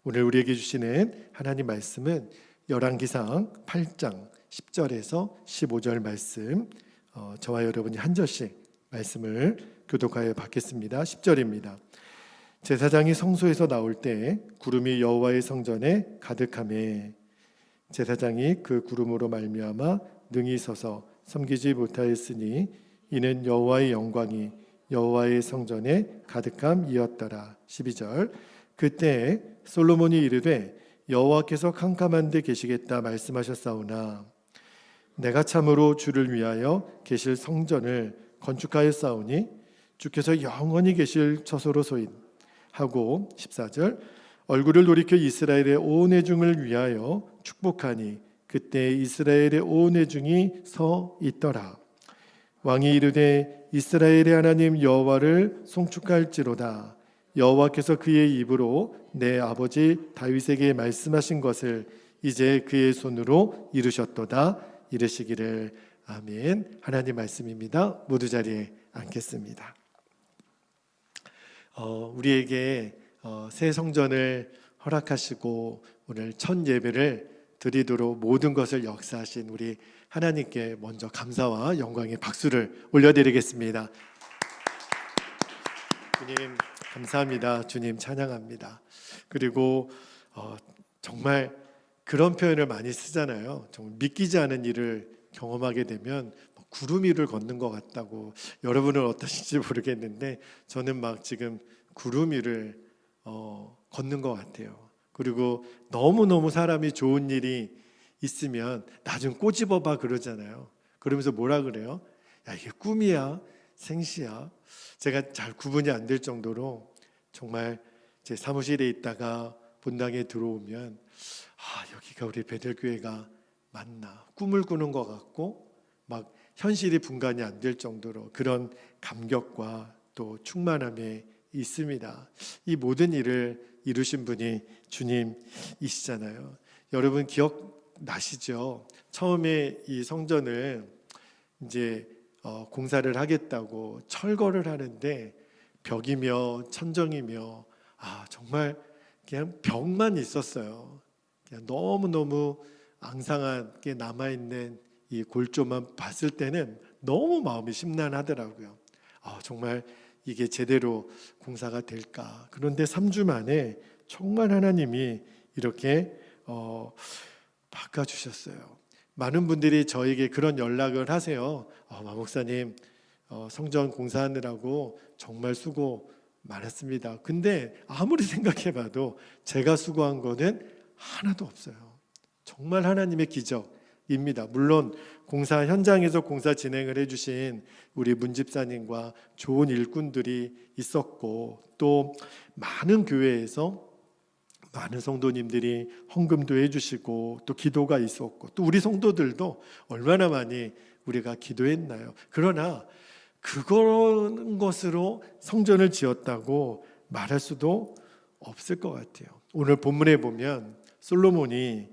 오늘 우리에게 주시는 하나님 말씀은 열왕기상 8장 10절에서 15절 말씀, 저와 여러분이 한 절씩 말씀을 교독하여 받겠습니다. 10절입니다. 제사장이 성소에서 나올 때 구름이 여호와의 성전에 가득하매 제사장이 그 구름으로 말미암아 능히 서서 섬기지 못하였으니 이는 여호와의 영광이 여호와의 성전에 가득함이었더라. 12절. 그때 솔로몬이 이르되 여호와께서 캄캄한 데 계시겠다 말씀하셨사오나 내가 참으로 주를 위하여 계실 성전을 건축하였사오니 주께서 영원히 계실 처소로소인 하고 14절. 얼굴을 돌이켜 이스라엘의 온 회중을 위하여 축복하니 그때 이스라엘의 온 회중이 서 있더라. 왕이 이르되 이스라엘의 하나님 여호와를 송축할지로다. 여호와께서 그의 입으로 내 아버지 다윗에게 말씀하신 것을 이제 그의 손으로 이루셨도다. 이르시기를. 아멘. 하나님 말씀입니다. 모두 자리에 앉겠습니다. 우리에게 새 성전을 허락하시고 오늘 첫 예배를 드리도록 모든 것을 역사하신 우리 하나님께 먼저 감사와 영광의 박수를 올려드리겠습니다. 주님 감사합니다. 주님 찬양합니다. 그리고 정말 그런 표현을 많이 쓰잖아요. 정말 믿기지 않은 일을 경험하게 되면 구름 위를 걷는 것 같다고. 여러분은 어떠신지 모르겠는데 저는 막 지금 구름 위를 걷는 것 같아요. 그리고 너무너무 사람이 좋은 일이 있으면 나 좀 꼬집어봐 그러잖아요. 그러면서 뭐라 그래요? 야, 이게 꿈이야? 생시야? 제가 잘 구분이 안 될 정도로 정말 제 사무실에 있다가 본당에 들어오면 여기가 우리 베델교회가 맞나? 꿈을 꾸는 것 같고 막 현실이 분간이 안 될 정도로 그런 감격과 또 충만함에 있습니다. 이 모든 일을 이루신 분이 주님이시잖아요. 여러분 기억나시죠? 처음에 이 성전을 이제 공사를 하겠다고 철거를 하는데 벽이며 천정이며 정말 그냥 벽만 있었어요. 그냥 너무너무 앙상하게 남아있는 이 골조만 봤을 때는 너무 마음이 심란하더라고요. 정말 이게 제대로 공사가 될까? 그런데 3주 만에 정말 하나님이 이렇게 바꿔주셨어요. 많은 분들이 저에게 그런 연락을 하세요. 마 목사님, 성전 공사하느라고 정말 수고 많았습니다. 근데 아무리 생각해봐도 제가 수고한 거는 하나도 없어요. 정말 하나님의 기적입니다. 물론 공사 현장에서 공사 진행을 해주신 우리 문집사님과 좋은 일꾼들이 있었고 또 많은 교회에서 많은 성도님들이 헌금도 해주시고 또 기도가 있었고 또 우리 성도들도 얼마나 많이 우리가 기도했나요? 그러나 그런 것으로 성전을 지었다고 말할 수도 없을 것 같아요. 오늘 본문에 보면 솔로몬이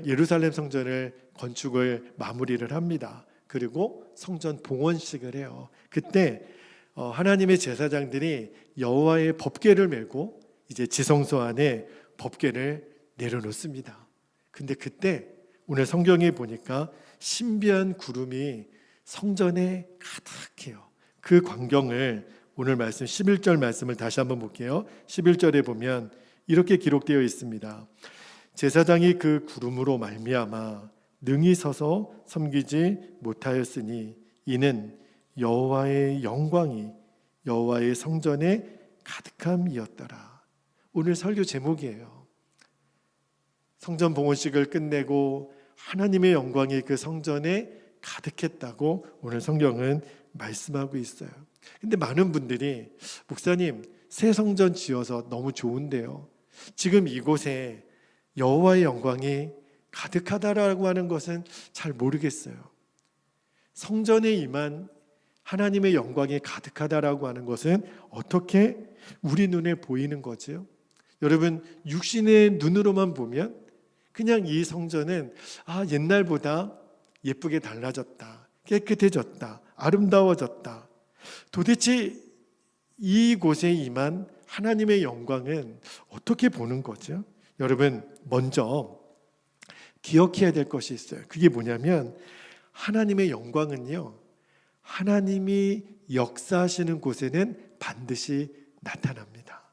예루살렘 성전을 건축을 마무리를 합니다. 그리고 성전 봉헌식을 해요. 그때 하나님의 제사장들이 여호와의 법궤를 메고 이제 지성소 안에 법궤를 내려놓습니다. 근데 그때 오늘 성경에 보니까 신비한 구름이 성전에 가득해요. 그 광경을 오늘 말씀 11절 말씀을 다시 한번 볼게요. 11절에 보면 이렇게 기록되어 있습니다. 제사장이 그 구름으로 말미암아 능히 서서 섬기지 못하였으니 이는 여호와의 영광이 여호와의 성전에 가득함이었더라. 오늘 설교 제목이에요. 성전 봉헌식을 끝내고 하나님의 영광이 그 성전에 가득했다고 오늘 성경은 말씀하고 있어요. 근데 많은 분들이 목사님 새 성전 지어서 너무 좋은데요. 지금 이곳에 여호와의 영광이 가득하다라고 하는 것은 잘 모르겠어요. 성전에 임한 하나님의 영광이 가득하다라고 하는 것은 어떻게 우리 눈에 보이는 거죠? 여러분 육신의 눈으로만 보면 그냥 이 성전은 옛날보다 예쁘게 달라졌다, 깨끗해졌다, 아름다워졌다. 도대체 이곳에 임한 하나님의 영광은 어떻게 보는 거죠? 여러분, 먼저 기억해야 될 것이 있어요. 그게 뭐냐면 하나님의 영광은요, 하나님이 역사하시는 곳에는 반드시 나타납니다.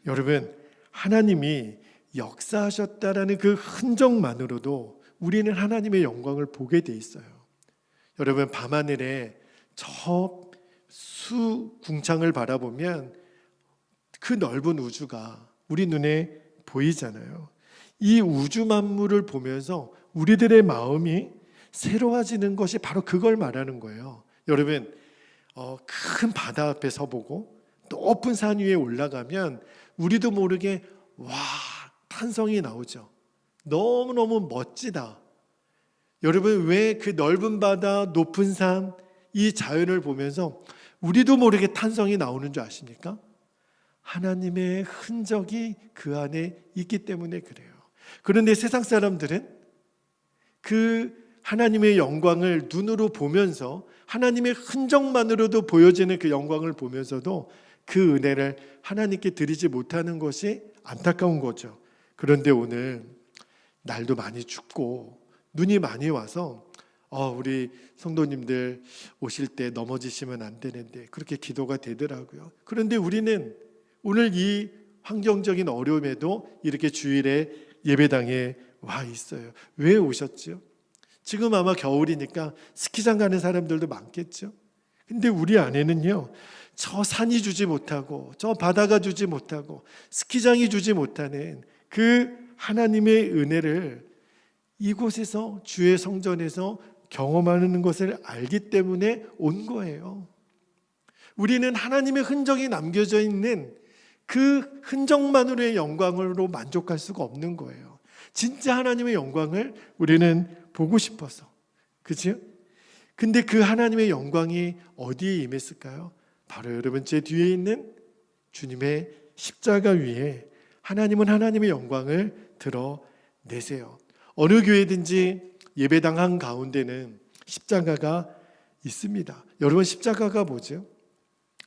여러분, 하나님이 역사하셨다라는 그 흔적만으로도 우리는 하나님의 영광을 보게 돼 있어요. 여러분, 밤하늘에 저 수궁창을 바라보면 그 넓은 우주가 우리 눈에 보이잖아요. 이 우주 만물을 보면서 우리들의 마음이 새로워지는 것이 바로 그걸 말하는 거예요. 여러분, 큰 바다 앞에 서보고 높은 산 위에 올라가면 우리도 모르게 와, 탄성이 나오죠. 너무너무 멋지다. 여러분, 왜 그 넓은 바다, 높은 산, 이 자연을 보면서 우리도 모르게 탄성이 나오는 줄 아십니까? 하나님의 흔적이 그 안에 있기 때문에 그래요. 그런데 세상 사람들은 그 하나님의 영광을 눈으로 보면서 하나님의 흔적만으로도 보여지는 그 영광을 보면서도 그 은혜를 하나님께 드리지 못하는 것이 안타까운 거죠. 그런데 오늘 날도 많이 춥고 눈이 많이 와서 우리 성도님들 오실 때 넘어지시면 안 되는데 그렇게 기도가 되더라고요. 그런데 우리는 오늘 이 환경적인 어려움에도 이렇게 주일에 예배당에 와 있어요. 왜 오셨죠? 지금 아마 겨울이니까 스키장 가는 사람들도 많겠죠. 근데 우리 안에는요, 저 산이 주지 못하고 저 바다가 주지 못하고 스키장이 주지 못하는 그 하나님의 은혜를 이곳에서 주의 성전에서 경험하는 것을 알기 때문에 온 거예요. 우리는 하나님의 흔적이 남겨져 있는 그 흔적만으로의 영광으로 만족할 수가 없는 거예요. 진짜 하나님의 영광을 우리는 보고 싶어서. 그죠? 근데 그 하나님의 영광이 어디에 임했을까요? 바로 여러분 제 뒤에 있는 주님의 십자가 위에 하나님은 하나님의 영광을 드러내세요. 어느 교회든지 예배당 한 가운데는 십자가가 있습니다. 여러분, 십자가가 뭐죠?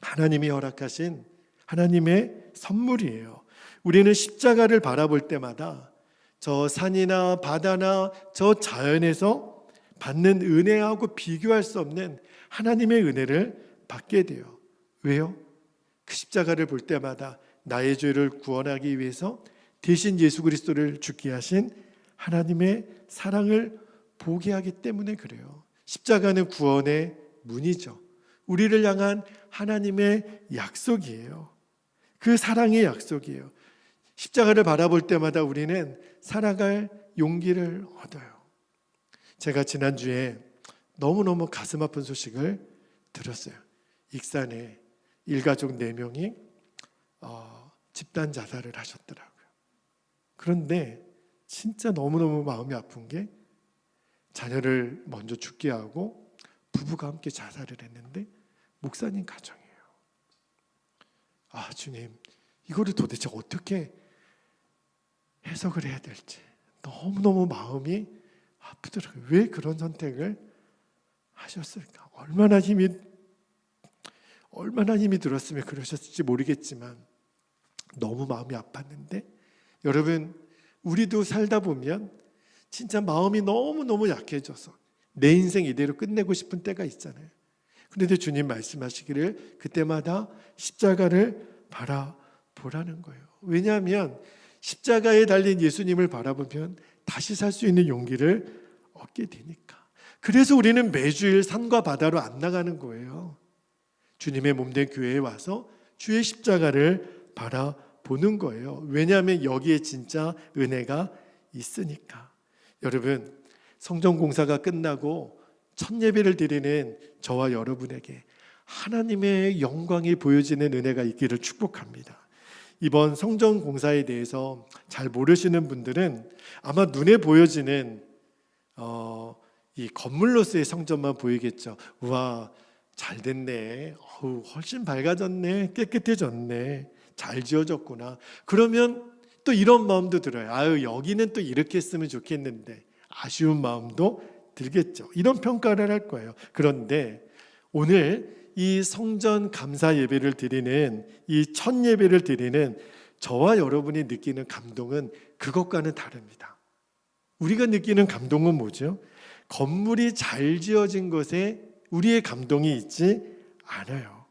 하나님이 허락하신 하나님의 선물이에요. 우리는 십자가를 바라볼 때마다 저 산이나 바다나 저 자연에서 받는 은혜하고 비교할 수 없는 하나님의 은혜를 받게 돼요. 왜요? 그 십자가를 볼 때마다 나의 죄를 구원하기 위해서 대신 예수 그리스도를 죽게 하신 하나님의 사랑을 보게 하기 때문에 그래요. 십자가는 구원의 문이죠. 우리를 향한 하나님의 약속이에요. 그 사랑의 약속이에요. 십자가를 바라볼 때마다 우리는 살아갈 용기를 얻어요. 제가 지난주에 너무너무 가슴 아픈 소식을 들었어요. 익산에 일가족 4명이 집단 자살을 하셨더라고요. 그런데 진짜 너무너무 마음이 아픈 게 자녀를 먼저 죽게 하고 부부가 함께 자살을 했는데 목사님 가정이에요. 주님, 이거를 도대체 어떻게 해석을 해야 될지 너무너무 마음이 아프더라고요. 왜 그런 선택을 하셨을까? 얼마나 힘이 들었으면 그러셨을지 모르겠지만 너무 마음이 아팠는데, 여러분, 우리도 살다 보면 진짜 마음이 너무너무 약해져서 내 인생 이대로 끝내고 싶은 때가 있잖아요. 그런데 주님 말씀하시기를 그때마다 십자가를 바라보라는 거예요. 왜냐하면 십자가에 달린 예수님을 바라보면 다시 살 수 있는 용기를 얻게 되니까. 그래서 우리는 매주일 산과 바다로 안 나가는 거예요. 주님의 몸된 교회에 와서 주의 십자가를 바라보는 거예요. 왜냐하면 여기에 진짜 은혜가 있으니까. 여러분, 성전공사가 끝나고 첫 예배를 드리는 저와 여러분에게 하나님의 영광이 보여지는 은혜가 있기를 축복합니다. 이번 성전공사에 대해서 잘 모르시는 분들은 아마 눈에 보여지는 이 건물로서의 성전만 보이겠죠. 우와, 잘 됐네. 훨씬 밝아졌네. 깨끗해졌네. 잘 지어졌구나. 그러면 또 이런 마음도 들어요. 여기는 또 이렇게 했으면 좋겠는데. 아쉬운 마음도 들겠죠. 이런 평가를 할 거예요. 그런데 오늘 이 성전 감사 예배를 드리는 이 첫 예배를 드리는 저와 여러분이 느끼는 감동은 그것과는 다릅니다. 우리가 느끼는 감동은 뭐죠? 건물이 잘 지어진 것에 우리의 감동이 있지 않아요.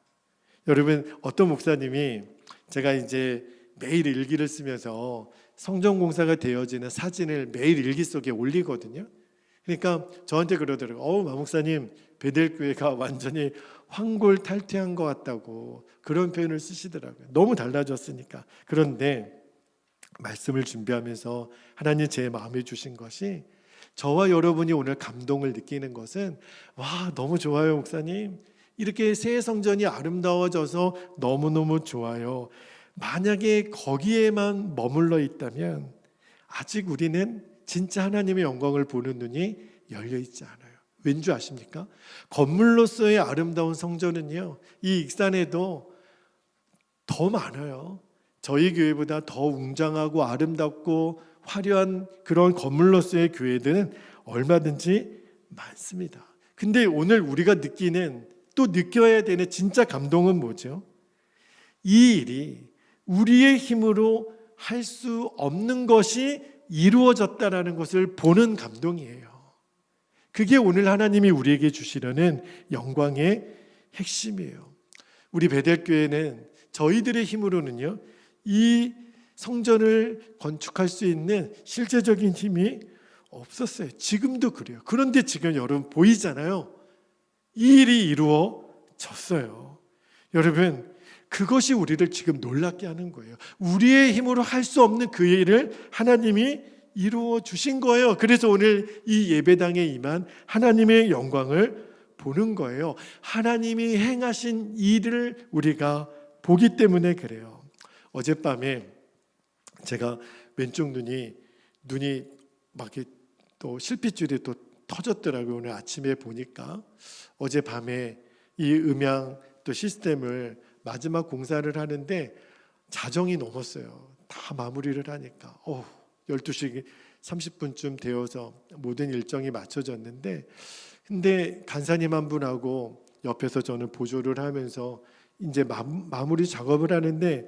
여러분, 어떤 목사님이 제가 이제 매일 일기를 쓰면서 성전 공사가 되어지는 사진을 매일 일기 속에 올리거든요. 그러니까 저한테 그러더라고요. 마 목사님, 베델교회가 완전히 황골탈퇴한 것 같다고 그런 표현을 쓰시더라고요. 너무 달라졌으니까. 그런데 말씀을 준비하면서 하나님 제 마음에 주신 것이, 저와 여러분이 오늘 감동을 느끼는 것은, 와, 너무 좋아요 목사님, 이렇게 새 성전이 아름다워져서 너무너무 좋아요. 만약에 거기에만 머물러 있다면 아직 우리는 진짜 하나님의 영광을 보는 눈이 열려 있지 않아요. 왠지 아십니까? 건물로서의 아름다운 성전은요, 이 익산에도 더 많아요. 저희 교회보다 더 웅장하고 아름답고 화려한 그런 건물로서의 교회들은 얼마든지 많습니다. 근데 오늘 우리가 느끼는, 또 느껴야 되는 진짜 감동은 뭐죠? 이 일이 우리의 힘으로 할 수 없는 것이 이루어졌다라는 것을 보는 감동이에요. 그게 오늘 하나님이 우리에게 주시려는 영광의 핵심이에요. 우리 베델교회는 저희들의 힘으로는요, 이 성전을 건축할 수 있는 실제적인 힘이 없었어요. 지금도 그래요. 그런데 지금 여러분 보이잖아요. 이 일이 이루어졌어요. 여러분, 그것이 우리를 지금 놀랍게 하는 거예요. 우리의 힘으로 할 수 없는 그 일을 하나님이 이루어 주신 거예요. 그래서 오늘 이 예배당에 임한 하나님의 영광을 보는 거예요. 하나님이 행하신 일을 우리가 보기 때문에 그래요. 어젯밤에 제가 왼쪽 눈이 막 또 실핏줄이 또 터졌더라고요. 오늘 아침에 보니까 어젯밤에 이 음향 또 시스템을 마지막 공사를 하는데 자정이 넘었어요. 다 마무리를 하니까 12시 30분쯤 되어서 모든 일정이 맞춰졌는데, 근데 간사님 한 분하고 옆에서 저는 보조를 하면서 이제 마무리 작업을 하는데,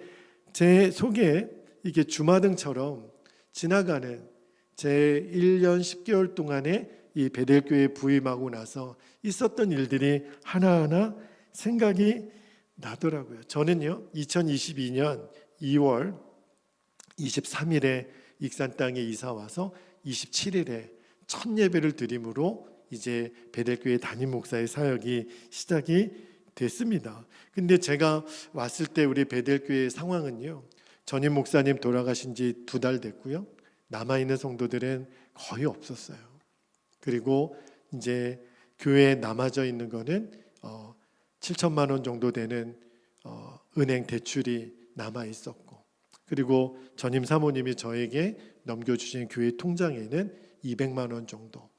제 속에 이게 주마등처럼 지나가는 제 1년 10개월 동안에 이 베델교회에 부임하고 나서 있었던 일들이 하나하나 생각이 나더라고요. 저는요, 2022년 2월 23일에 익산 땅에 이사 와서 27일에 첫 예배를 드림으로 이제 베델교회 담임 목사의 사역이 시작이 됐습니다. 근데 제가 왔을 때 우리 베델교회 상황은요, 전임 목사님 돌아가신 지 2달 됐고요, 남아있는 성도들은 거의 없었어요. 그리고 이제 교회에 남아져 있는 거는 7천만 원 정도 되는 은행 대출이 남아 있었고, 그리고 전임 사모님이 저에게 넘겨주신 교회 통장에는 200만 원 정도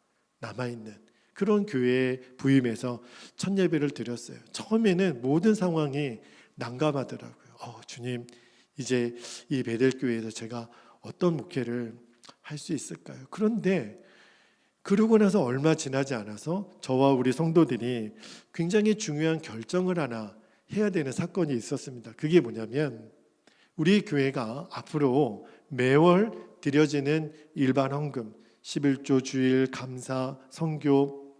남아 있는 그런 교회에 부임해서 첫 예배를 드렸어요. 처음에는 모든 상황이 난감하더라고요. 주님, 이제 이 베델교회에서 제가 어떤 목회를 할 수 있을까요? 그런데 그러고 나서 얼마 지나지 않아서 저와 우리 성도들이 굉장히 중요한 결정을 하나 해야 되는 사건이 있었습니다. 그게 뭐냐면, 우리 교회가 앞으로 매월 드려지는 일반 헌금, 11조, 주일, 감사, 선교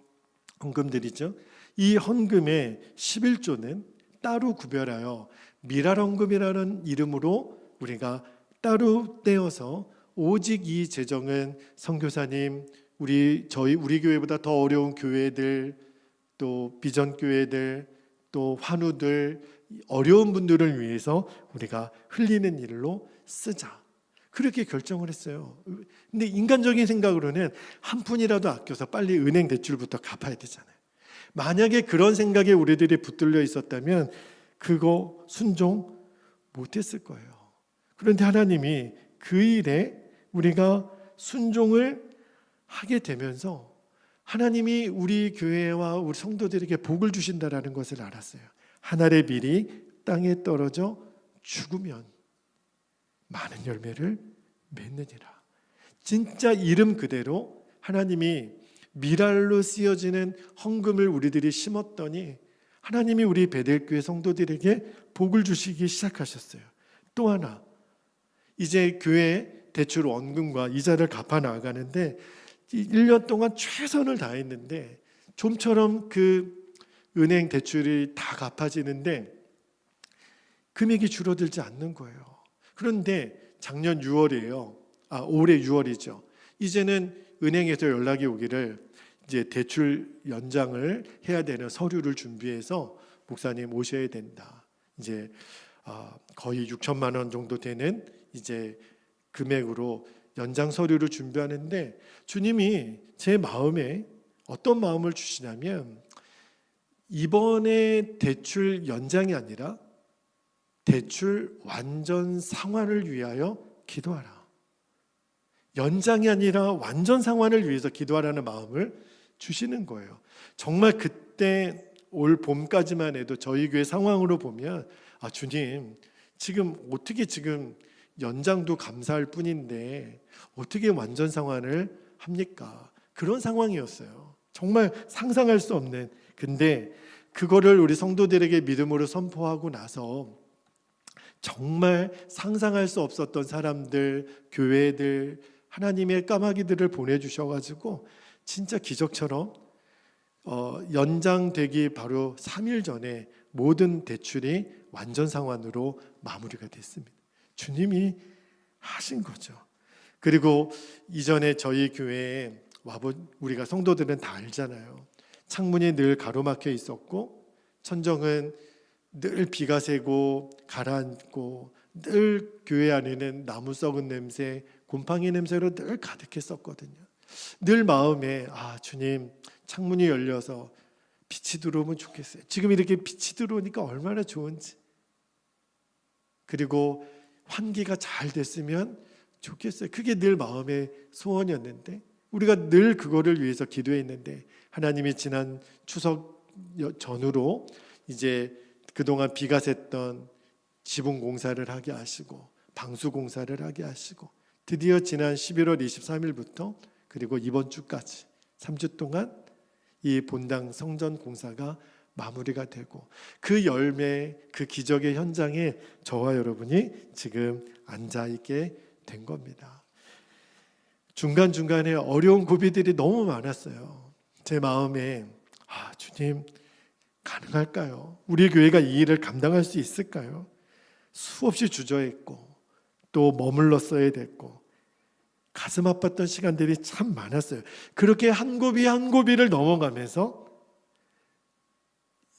헌금들이죠. 이 헌금의 11조는 따로 구별하여 미랄 헌금이라는 이름으로 우리가 따로 떼어서, 오직 이 재정은 선교사님, 우리 교회보다 더 어려운 교회들, 또 비전 교회들, 또 환우들, 어려운 분들을 위해서 우리가 흘리는 일로 쓰자, 그렇게 결정을 했어요. 근데 인간적인 생각으로는 한 푼이라도 아껴서 빨리 은행 대출부터 갚아야 되잖아요. 만약에 그런 생각에 우리들이 붙들려 있었다면 그거 순종 못했을 거예요. 그런데 하나님이 그 일에 우리가 순종을 하게 되면서 하나님이 우리 교회와 우리 성도들에게 복을 주신다라는 것을 알았어요. 한 알의 밀이 땅에 떨어져 죽으면 많은 열매를 맺느니라. 진짜 이름 그대로 하나님이 미랄로 쓰여지는 헌금을 우리들이 심었더니 하나님이 우리 베델교회 성도들에게 복을 주시기 시작하셨어요. 또 하나, 이제 교회 대출 원금과 이자를 갚아 나가는데 1년 동안 최선을 다했는데 좀처럼 그 은행 대출이 다 갚아지는데 금액이 줄어들지 않는 거예요. 그런데 작년 6월이에요. 올해 6월이죠. 이제는 은행에서 연락이 오기를 이제 대출 연장을 해야 되는 서류를 준비해서 목사님 오셔야 된다. 이제 거의 6천만 원 정도 되는 이제 금액으로 연장 서류를 준비하는데 주님이 제 마음에 어떤 마음을 주시냐면 이번에 대출 연장이 아니라 대출 완전 상환을 위하여 기도하라. 연장이 아니라 완전 상환을 위해서 기도하라는 마음을 주시는 거예요. 정말 그때 올 봄까지만 해도 저희 교회 상황으로 보면 주님 지금 어떻게 지금 연장도 감사할 뿐인데 어떻게 완전 상환을 합니까? 그런 상황이었어요. 정말 상상할 수 없는. 근데 그거를 우리 성도들에게 믿음으로 선포하고 나서 정말 상상할 수 없었던 사람들, 교회들, 하나님의 까마귀들을 보내주셔가지고 진짜 기적처럼 연장되기 바로 3일 전에 모든 대출이 완전 상환으로 마무리가 됐습니다. 주님이 하신 거죠. 그리고 이전에 저희 교회에 우리가 성도들은 다 알잖아요. 창문이 늘 가로막혀 있었고 천정은 늘 비가 새고 가라앉고 늘 교회 안에는 나무 썩은 냄새, 곰팡이 냄새로 늘 가득했었거든요. 늘 마음에 주님 창문이 열려서 빛이 들어오면 좋겠어요. 지금 이렇게 빛이 들어오니까 얼마나 좋은지. 그리고 환기가 잘 됐으면 좋겠어요. 그게 늘 마음의 소원이었는데 우리가 늘 그거를 위해서 기도했는데 하나님이 지난 추석 전후로 이제 그동안 비가 샜던 지붕 공사를 하게 하시고 방수 공사를 하게 하시고 드디어 지난 11월 23일부터 그리고 이번 주까지 3주 동안 이 본당 성전 공사가 마무리가 되고 그 열매, 그 기적의 현장에 저와 여러분이 지금 앉아있게 된 겁니다. 중간중간에 어려운 고비들이 너무 많았어요. 제 마음에 주님 가능할까요? 우리 교회가 이 일을 감당할 수 있을까요? 수없이 주저했고 또 머물렀어야 됐고 가슴 아팠던 시간들이 참 많았어요. 그렇게 한 고비 한 고비를 넘어가면서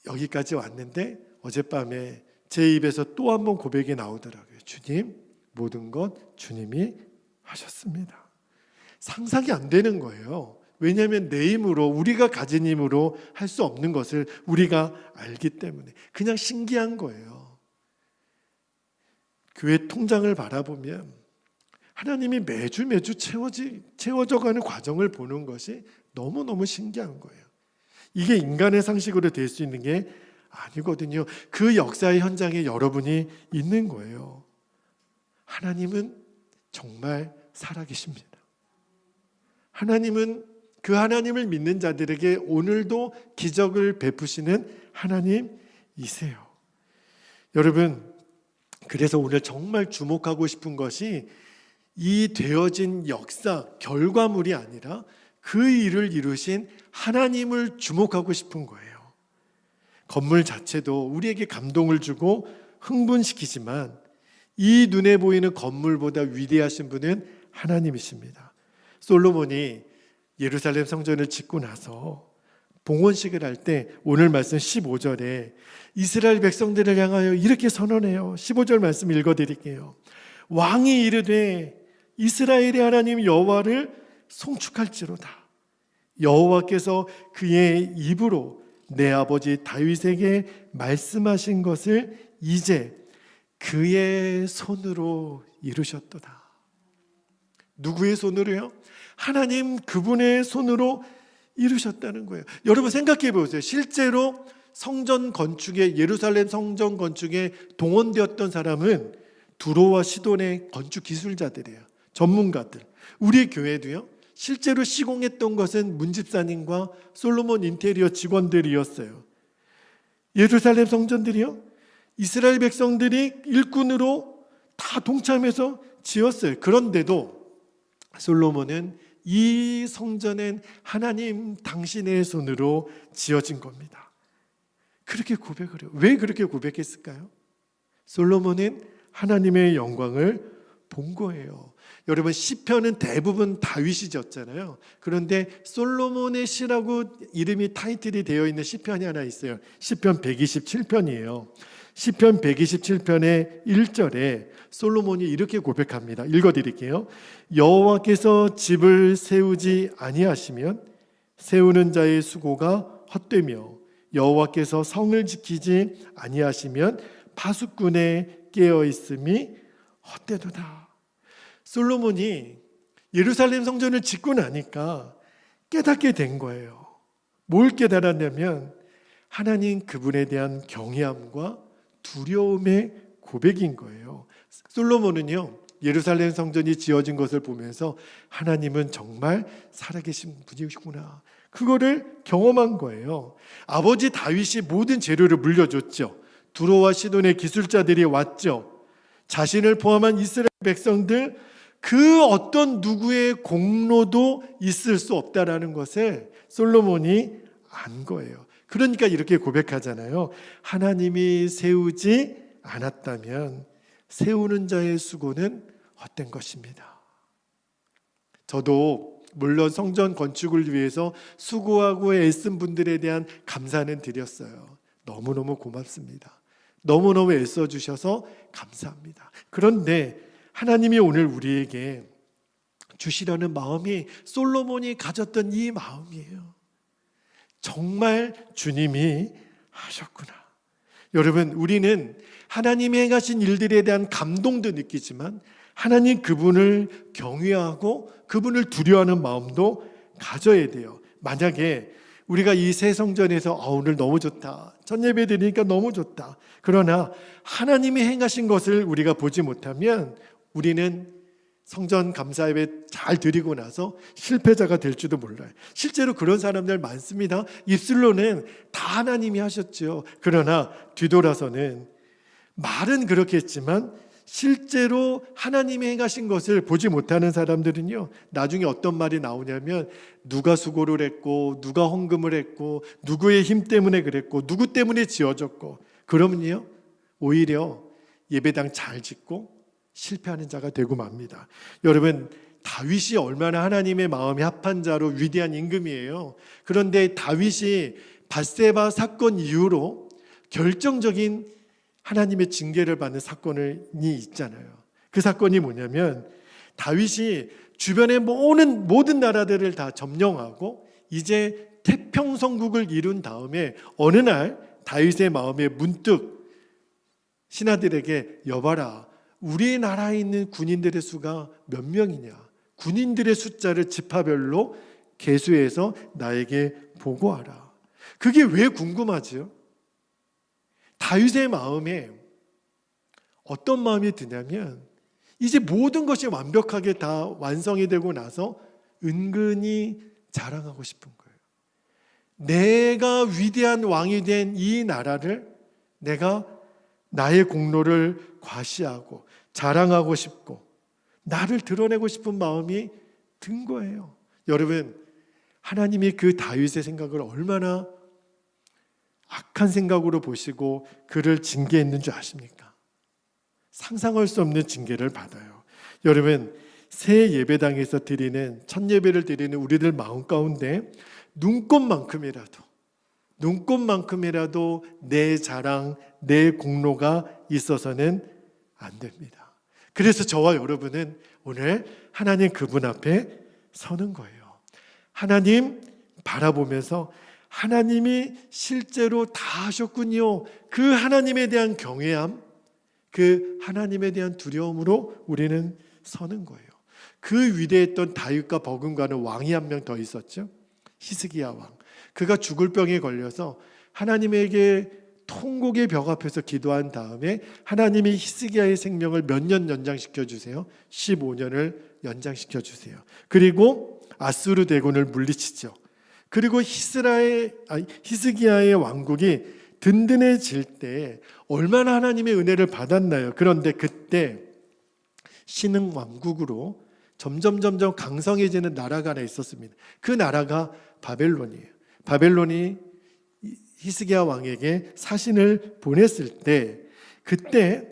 여기까지 왔는데 어젯밤에 제 입에서 또 한 번 고백이 나오더라고요. 주님, 모든 것 주님이 하셨습니다. 상상이 안 되는 거예요. 왜냐하면 내 힘으로 우리가 가진 힘으로 할 수 없는 것을 우리가 알기 때문에 그냥 신기한 거예요. 교회 통장을 바라보면 하나님이 매주 채워져가는 과정을 보는 것이 너무너무 신기한 거예요. 이게 인간의 상식으로 될 수 있는 게 아니거든요. 그 역사의 현장에 여러분이 있는 거예요. 하나님은 정말 살아계십니다. 하나님은 그 하나님을 믿는 자들에게 오늘도 기적을 베푸시는 하나님이세요. 여러분, 그래서 오늘 정말 주목하고 싶은 것이 이 되어진 역사, 결과물이 아니라 그 일을 이루신 하나님을 주목하고 싶은 거예요. 건물 자체도 우리에게 감동을 주고 흥분시키지만 이 눈에 보이는 건물보다 위대하신 분은 하나님이십니다. 솔로몬이 예루살렘 성전을 짓고 나서 봉헌식을 할 때 오늘 말씀 15절에 이스라엘 백성들을 향하여 이렇게 선언해요. 15절 말씀 읽어드릴게요. 왕이 이르되 이스라엘의 하나님 여호와를 송축할지로다. 여호와께서 그의 입으로 내 아버지 다윗에게 말씀하신 것을 이제 그의 손으로 이루셨도다. 누구의 손으로요? 하나님 그분의 손으로 이루셨다는 거예요. 여러분 생각해 보세요. 실제로 성전 건축에, 예루살렘 성전 건축에 동원되었던 사람은 두로와 시돈의 건축 기술자들이에요. 전문가들. 우리 교회도요. 실제로 시공했던 것은 문집사님과 솔로몬 인테리어 직원들이었어요. 예루살렘 성전들이요, 이스라엘 백성들이 일꾼으로 다 동참해서 지었어요. 그런데도 솔로몬은 이 성전은 하나님 당신의 손으로 지어진 겁니다. 그렇게 고백을 해요. 왜 그렇게 고백했을까요? 솔로몬은 하나님의 영광을 본 거예요. 여러분, 시편은 대부분 다윗이 지었잖아요. 그런데 솔로몬의 시라고 이름이 타이틀이 되어 있는 시편이 하나 있어요. 시편 127편이에요. 시편 127편의 1절에 솔로몬이 이렇게 고백합니다. 읽어드릴게요. 여호와께서 집을 세우지 아니하시면 세우는 자의 수고가 헛되며 여호와께서 성을 지키지 아니하시면 파수꾼의 깨어있음이 헛되도다. 솔로몬이 예루살렘 성전을 짓고 나니까 깨닫게 된 거예요. 뭘 깨달았냐면 하나님 그분에 대한 경외함과 두려움의 고백인 거예요. 솔로몬은요, 예루살렘 성전이 지어진 것을 보면서 하나님은 정말 살아계신 분이시구나, 그거를 경험한 거예요. 아버지 다윗이 모든 재료를 물려줬죠. 두로와 시돈의 기술자들이 왔죠. 자신을 포함한 이스라엘 백성들, 그 어떤 누구의 공로도 있을 수 없다라는 것을 솔로몬이 안 거예요. 그러니까 이렇게 고백하잖아요. 하나님이 세우지 않았다면 세우는 자의 수고는 헛된 것입니다. 저도 물론 성전 건축을 위해서 수고하고 애쓴 분들에 대한 감사는 드렸어요. 너무너무 고맙습니다. 너무너무 애써주셔서 감사합니다. 그런데 하나님이 오늘 우리에게 주시려는 마음이 솔로몬이 가졌던 이 마음이에요. 정말 주님이 하셨구나. 여러분, 우리는 하나님이 행하신 일들에 대한 감동도 느끼지만 하나님 그분을 경외하고 그분을 두려워하는 마음도 가져야 돼요. 만약에 우리가 이 새 성전에서 오늘 너무 좋다, 첫 예배 드리니까 너무 좋다, 그러나 하나님이 행하신 것을 우리가 보지 못하면 우리는 성전 감사예배 잘 드리고 나서 실패자가 될지도 몰라요. 실제로 그런 사람들 많습니다. 입술로는 다 하나님이 하셨죠. 그러나 뒤돌아서는 말은 그렇게 했지만 실제로 하나님이 행하신 것을 보지 못하는 사람들은요, 나중에 어떤 말이 나오냐면 누가 수고를 했고 누가 헌금을 했고 누구의 힘 때문에 그랬고 누구 때문에 지어졌고, 그러면요 오히려 예배당 잘 짓고 실패하는 자가 되고 맙니다. 여러분, 다윗이 얼마나 하나님의 마음에 합한 자로 위대한 임금이에요. 그런데 다윗이 밧세바 사건 이후로 결정적인 하나님의 징계를 받는 사건이 있잖아요. 그 사건이 뭐냐면 다윗이 주변의 모든 나라들을 다 점령하고 이제 태평성국을 이룬 다음에 어느 날 다윗의 마음에 문득 신하들에게, 여봐라, 우리나라에 있는 군인들의 수가 몇 명이냐, 군인들의 숫자를 지파별로 계수해서 나에게 보고하라. 그게 왜 궁금하죠? 다윗의 마음에 어떤 마음이 드냐면 이제 모든 것이 완벽하게 다 완성이 되고 나서 은근히 자랑하고 싶은 거예요. 내가 위대한 왕이 된 이 나라를 내가 나의 공로를 과시하고 자랑하고 싶고 나를 드러내고 싶은 마음이 든 거예요. 여러분, 하나님이 그 다윗의 생각을 얼마나 악한 생각으로 보시고 그를 징계했는 줄 아십니까? 상상할 수 없는 징계를 받아요. 여러분, 새 예배당에서 드리는 첫 예배를 드리는 우리들 마음 가운데 눈꼽만큼이라도 내 자랑, 내 공로가 있어서는 안 됩니다. 그래서 저와 여러분은 오늘 하나님 그분 앞에 서는 거예요. 하나님 바라보면서 하나님이 실제로 다 하셨군요, 그 하나님에 대한 경외함, 그 하나님에 대한 두려움으로 우리는 서는 거예요. 그 위대했던 다윗과 버금가는 왕이 한 명 더 있었죠. 히스기야 왕. 그가 죽을 병에 걸려서 하나님에게 통곡의 벽 앞에서 기도한 다음에 하나님이 히스기야의 생명을 몇 년 연장시켜 주세요? 15년을 연장시켜 주세요. 그리고 아수르 대군을 물리치죠. 그리고 히스기야의 왕국이 든든해질 때 얼마나 하나님의 은혜를 받았나요? 그런데 그때 신흥 왕국으로 점점 강성해지는 나라가 하나 있었습니다. 그 나라가 바벨론이에요. 바벨론이 히스기야 왕에게 사신을 보냈을 때, 그때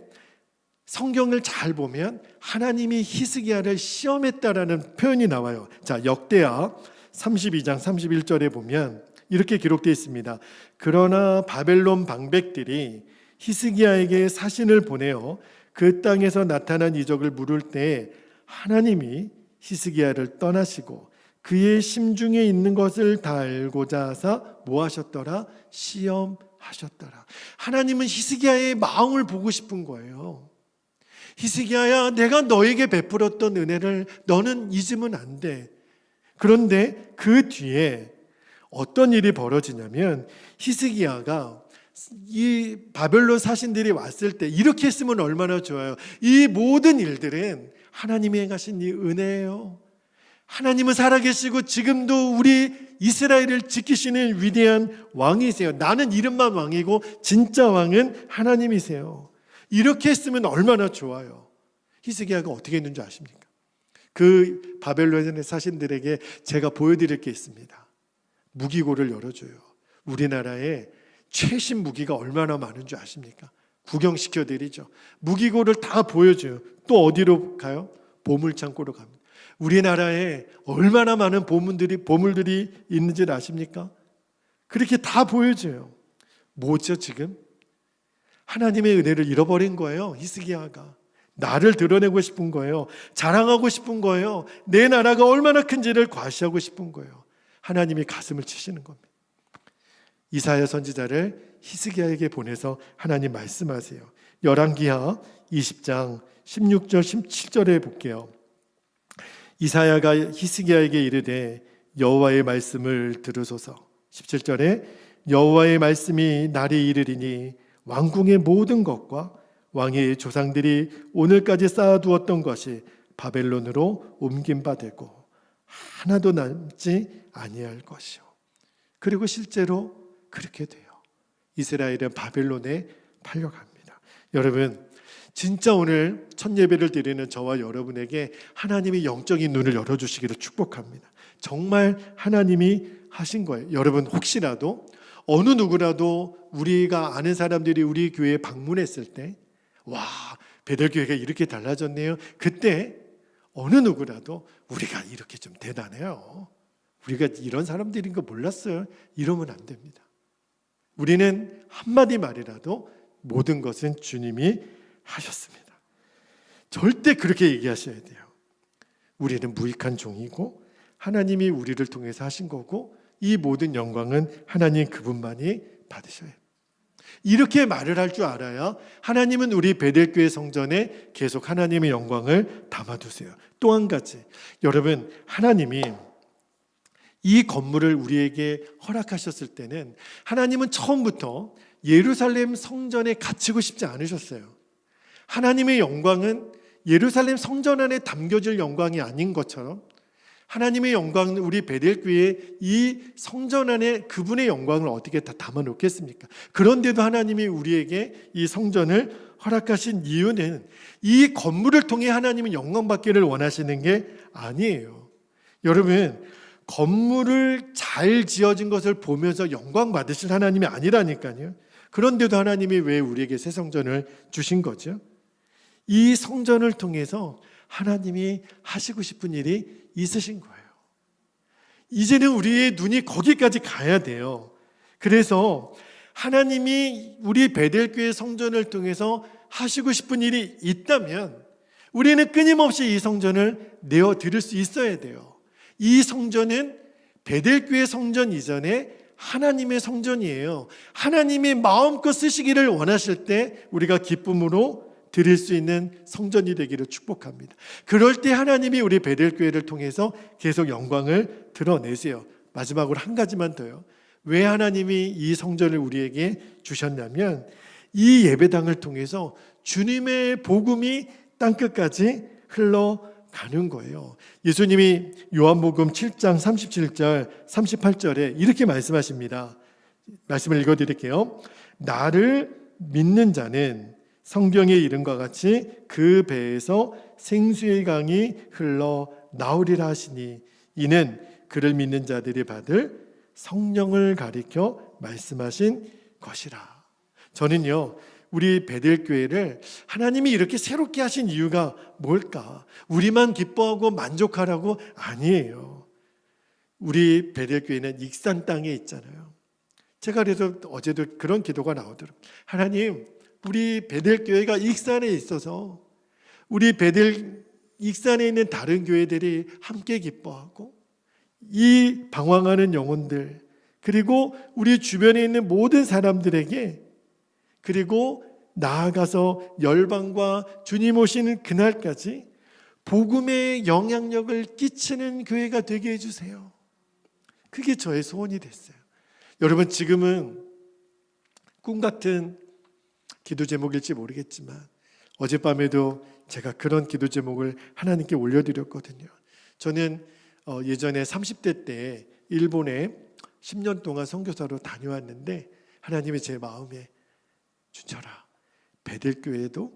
성경을 잘 보면 하나님이 히스기야를 시험했다라는 표현이 나와요. 자, 역대하 32장 31절에 보면 이렇게 기록되어 있습니다. 그러나 바벨론 방백들이 히스기야에게 사신을 보내어 그 땅에서 나타난 이적을 물을 때 하나님이 히스기야를 떠나시고 그의 심중에 있는 것을 다 알고자 하사 뭐 하셨더라? 시험하셨더라. 하나님은 히스기야의 마음을 보고 싶은 거예요. 히스기야야, 내가 너에게 베풀었던 은혜를 너는 잊으면 안 돼. 그런데 그 뒤에 어떤 일이 벌어지냐면, 히스기야가 이 바벨론 사신들이 왔을 때 이렇게 했으면 얼마나 좋아요. 이 모든 일들은 하나님이 행하신 이 은혜예요. 하나님은 살아계시고 지금도 우리 이스라엘을 지키시는 위대한 왕이세요. 나는 이름만 왕이고 진짜 왕은 하나님이세요. 이렇게 했으면 얼마나 좋아요. 히스기야가 어떻게 했는지 아십니까? 그 바벨론의 사신들에게 제가 보여드릴 게 있습니다. 무기고를 열어줘요. 우리나라에 최신 무기가 얼마나 많은 줄 아십니까? 구경시켜드리죠. 무기고를 다 보여줘요. 또 어디로 가요? 보물창고로 갑니다. 우리나라에 얼마나 많은 보물들이 있는지 아십니까? 그렇게 다 보여줘요. 뭐죠 지금? 하나님의 은혜를 잃어버린 거예요. 히스기야가 나를 드러내고 싶은 거예요. 자랑하고 싶은 거예요. 내 나라가 얼마나 큰지를 과시하고 싶은 거예요. 하나님이 가슴을 치시는 겁니다. 이사야 선지자를 히스기야에게 보내서 하나님 말씀하세요. 열왕기하 20장 16절 17절에 볼게요. 이사야가 히스기야에게 이르되 여호와의 말씀을 들으소서. 17절에 여호와의 말씀이 날이 이르리니 왕궁의 모든 것과 왕의 조상들이 오늘까지 쌓아두었던 것이 바벨론으로 옮긴 바 되고 하나도 남지 아니할 것이요. 그리고 실제로 그렇게 돼요. 이스라엘은 바벨론에 팔려갑니다. 여러분, 진짜 오늘 첫 예배를 드리는 저와 여러분에게 하나님이 영적인 눈을 열어주시기를 축복합니다. 정말 하나님이 하신 거예요. 여러분, 혹시라도 어느 누구라도 우리가 아는 사람들이 우리 교회에 방문했을 때, 와, 베델교회가 이렇게 달라졌네요. 그때 어느 누구라도 우리가 이렇게 좀 대단해요. 우리가 이런 사람들인 거 몰랐어요. 이러면 안 됩니다. 우리는 한마디 말이라도 모든 것은 주님이 하셨습니다. 절대 그렇게 얘기하셔야 돼요. 우리는 무익한 종이고 하나님이 우리를 통해서 하신 거고 이 모든 영광은 하나님 그분만이 받으셔야 해요. 이렇게 말을 할 줄 알아야 하나님은 우리 베델교회 성전에 계속 하나님의 영광을 담아두세요. 또 한 가지, 여러분, 하나님이 이 건물을 우리에게 허락하셨을 때는 하나님은 처음부터 예루살렘 성전에 갇히고 싶지 않으셨어요. 하나님의 영광은 예루살렘 성전 안에 담겨질 영광이 아닌 것처럼 하나님의 영광은 우리 베델교회의 이 성전 안에 그분의 영광을 어떻게 다 담아놓겠습니까? 그런데도 하나님이 우리에게 이 성전을 허락하신 이유는 이 건물을 통해 하나님은 영광받기를 원하시는 게 아니에요. 여러분, 건물을 잘 지어진 것을 보면서 영광 받으실 하나님이 아니라니까요. 그런데도 하나님이 왜 우리에게 새 성전을 주신 거죠? 이 성전을 통해서 하나님이 하시고 싶은 일이 있으신 거예요. 이제는 우리의 눈이 거기까지 가야 돼요. 그래서 하나님이 우리 베델교회 성전을 통해서 하시고 싶은 일이 있다면 우리는 끊임없이 이 성전을 내어드릴 수 있어야 돼요. 이 성전은 베델교회 성전 이전에 하나님의 성전이에요. 하나님이 마음껏 쓰시기를 원하실 때 우리가 기쁨으로 드릴 수 있는 성전이 되기를 축복합니다. 그럴 때 하나님이 우리 베델교회를 통해서 계속 영광을 드러내세요. 마지막으로 한 가지만 더요. 왜 하나님이 이 성전을 우리에게 주셨냐면 이 예배당을 통해서 주님의 복음이 땅끝까지 흘러가는 거예요. 예수님이 요한복음 7장 37절 38절에 이렇게 말씀하십니다. 말씀을 읽어드릴게요. 나를 믿는 자는 성경에 이른과 같이 그 배에서 생수의 강이 흘러 나오리라 하시니 이는 그를 믿는 자들이 받을 성령을 가리켜 말씀하신 것이라. 저는요, 우리 베델교회를 하나님이 이렇게 새롭게 하신 이유가 뭘까? 우리만 기뻐하고 만족하라고? 아니에요. 우리 베델교회는 익산 땅에 있잖아요. 제가 그래서 어제도 그런 기도가 나오더라고요. 하나님, 우리 베델교회가 익산에 있어서 우리 익산에 있는 다른 교회들이 함께 기뻐하고 이 방황하는 영혼들, 그리고 우리 주변에 있는 모든 사람들에게, 그리고 나아가서 열방과 주님 오시는 그날까지 복음의 영향력을 끼치는 교회가 되게 해주세요. 그게 저의 소원이 됐어요. 여러분, 지금은 꿈 같은 기도 제목일지 모르겠지만 어젯밤에도 제가 그런 기도 제목을 하나님께 올려드렸거든요. 저는 예전에 30대 때 일본에 10년 동안 선교사로 다녀왔는데 하나님이 제 마음에 준철아, 베델교회도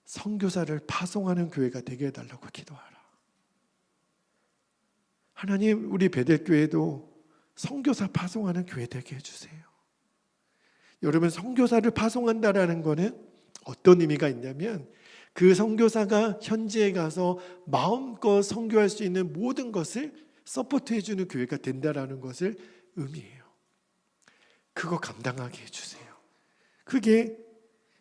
선교사를 파송하는 교회가 되게 해달라고 기도하라. 하나님, 우리 베델교회도 선교사 파송하는 교회 되게 해주세요. 여러분, 선교사를 파송한다라는 것은 어떤 의미가 있냐면 그 선교사가 현지에 가서 마음껏 선교할 수 있는 모든 것을 서포트해 주는 교회가 된다라는 것을 의미해요. 그거 감당하게 해주세요. 그게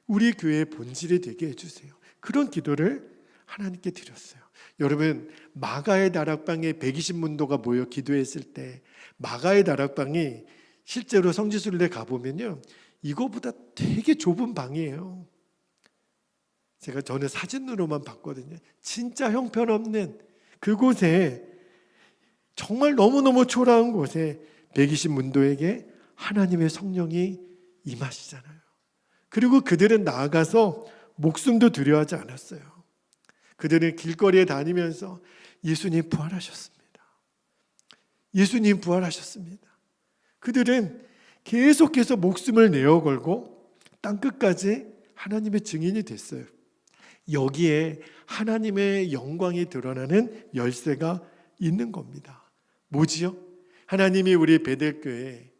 우리 교회의 본질이 되게 해주세요. 그런 기도를 하나님께 드렸어요. 여러분, 마가의 다락방에 120문도가 모여 기도했을 때 마가의 다락방이 실제로 성지순례 가보면요, 이거보다 되게 좁은 방이에요. 저는 사진으로만 봤거든요. 진짜 형편없는 그곳에, 정말 너무너무 초라한 곳에 120문도에게 하나님의 성령이 임하시잖아요. 그리고 그들은 나아가서 목숨도 두려워하지 않았어요. 그들은 길거리에 다니면서 예수님 부활하셨습니다. 예수님 부활하셨습니다. 그들은 계속해서 목숨을 내어 걸고 땅끝까지 하나님의 증인이 됐어요. 여기에 하나님의 영광이 드러나는 열쇠가 있는 겁니다. 뭐지요? 하나님이 우리 베델교회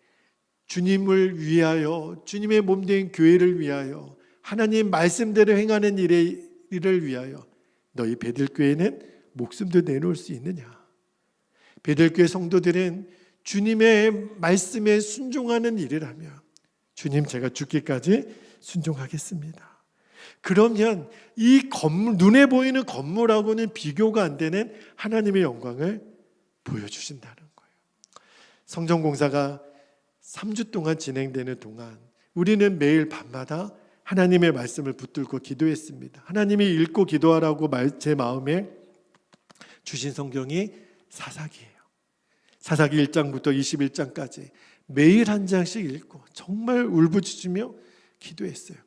주님을 위하여, 주님의 몸된 교회를 위하여, 하나님 말씀대로 행하는 일을 위하여 너희 베델교회는 목숨도 내놓을 수 있느냐? 베델교회 성도들은 주님의 말씀에 순종하는 일을 하며 주님, 제가 죽기까지 순종하겠습니다. 그러면 이 건물, 눈에 보이는 건물하고는 비교가 안 되는 하나님의 영광을 보여주신다는 거예요. 성전공사가 3주 동안 진행되는 동안 우리는 매일 밤마다 하나님의 말씀을 붙들고 기도했습니다. 하나님이 읽고 기도하라고 제 마음에 주신 성경이 사사기예요. 사사기 1장부터 21장까지 매일 한 장씩 읽고 정말 울부짖으며 기도했어요.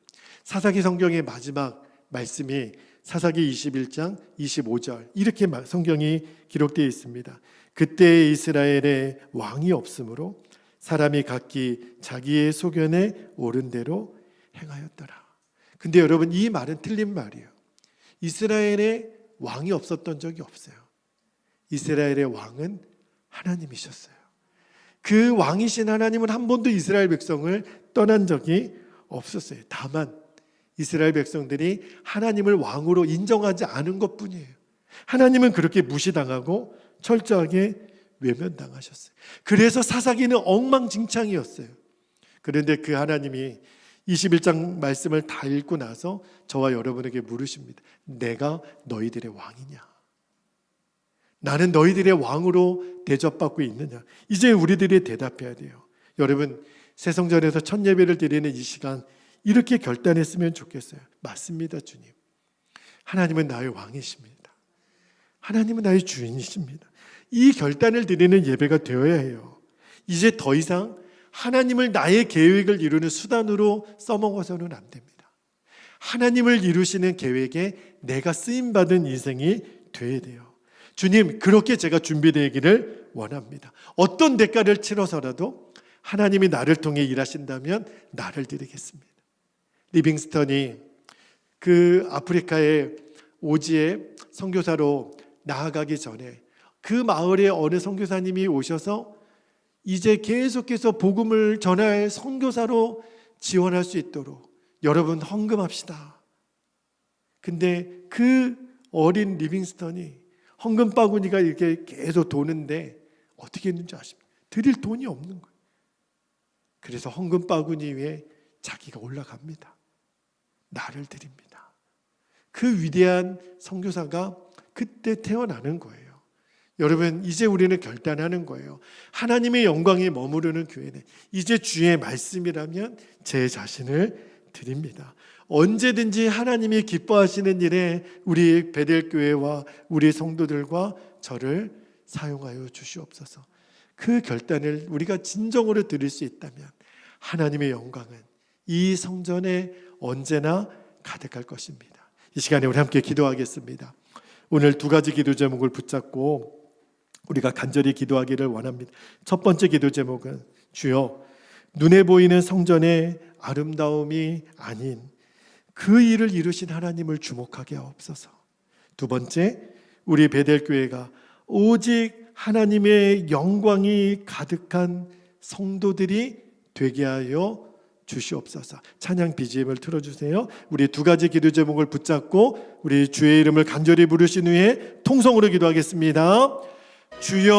사사기 성경의 마지막 말씀이 사사기 21장 25절, 이렇게 성경이 기록되어 있습니다. 그때 이스라엘에 왕이 없으므로 사람이 각기 자기의 소견에 옳은 대로 행하였더라. 근데 여러분, 이 말은 틀린 말이에요. 이스라엘에 왕이 없었던 적이 없어요. 이스라엘의 왕은 하나님이셨어요. 그 왕이신 하나님은 한 번도 이스라엘 백성을 떠난 적이 없었어요. 다만 이스라엘 백성들이 하나님을 왕으로 인정하지 않은 것뿐이에요. 하나님은 그렇게 무시당하고 철저하게 외면당하셨어요. 그래서 사사기는 엉망진창이었어요. 그런데 그 하나님이 21장 말씀을 다 읽고 나서 저와 여러분에게 물으십니다. 내가 너희들의 왕이냐? 나는 너희들의 왕으로 대접받고 있느냐? 이제 우리들이 대답해야 돼요. 여러분, 새성전에서 첫 예배를 드리는 이 시간 이렇게 결단했으면 좋겠어요. 맞습니다, 주님. 하나님은 나의 왕이십니다. 하나님은 나의 주인이십니다. 이 결단을 드리는 예배가 되어야 해요. 이제 더 이상 하나님을 나의 계획을 이루는 수단으로 써먹어서는 안 됩니다. 하나님을 이루시는 계획에 내가 쓰임받은 인생이 되어야 돼요. 주님, 그렇게 제가 준비되기를 원합니다. 어떤 대가를 치러서라도 하나님이 나를 통해 일하신다면 나를 드리겠습니다. 리빙스턴이 그 아프리카의 오지에 선교사로 나아가기 전에 그 마을에 어느 선교사님이 오셔서 이제 계속해서 복음을 전할 선교사로 지원할 수 있도록 여러분 헌금합시다. 근데 그 어린 리빙스턴이 헌금 바구니가 이렇게 계속 도는데 어떻게 했는지 아십니까? 드릴 돈이 없는 거예요. 그래서 헌금 바구니 위에 자기가 올라갑니다. 나를 드립니다. 그 위대한 선교사가 그때 태어나는 거예요. 여러분, 이제 우리는 결단하는 거예요. 하나님의 영광이 머무르는 교회는 이제 주의 말씀이라면 제 자신을 드립니다. 언제든지 하나님이 기뻐하시는 일에 우리 베델교회와 우리 성도들과 저를 사용하여 주시옵소서. 그 결단을 우리가 진정으로 드릴 수 있다면 하나님의 영광은 이 성전에 언제나 가득할 것입니다. 이 시간에 우리 함께 기도하겠습니다. 오늘 두 가지 기도 제목을 붙잡고 우리가 간절히 기도하기를 원합니다. 첫 번째 기도 제목은 주여, 눈에 보이는 성전의 아름다움이 아닌 그 일을 이루신 하나님을 주목하게 하옵소서. 두 번째, 우리 베델교회가 오직 하나님의 영광이 가득한 성도들이 되게 하여 주시옵소서. 찬양 BGM을 틀어주세요. 우리 두 가지 기도 제목을 붙잡고 우리 주의 이름을 간절히 부르신 후에 통성으로 기도하겠습니다. 주여,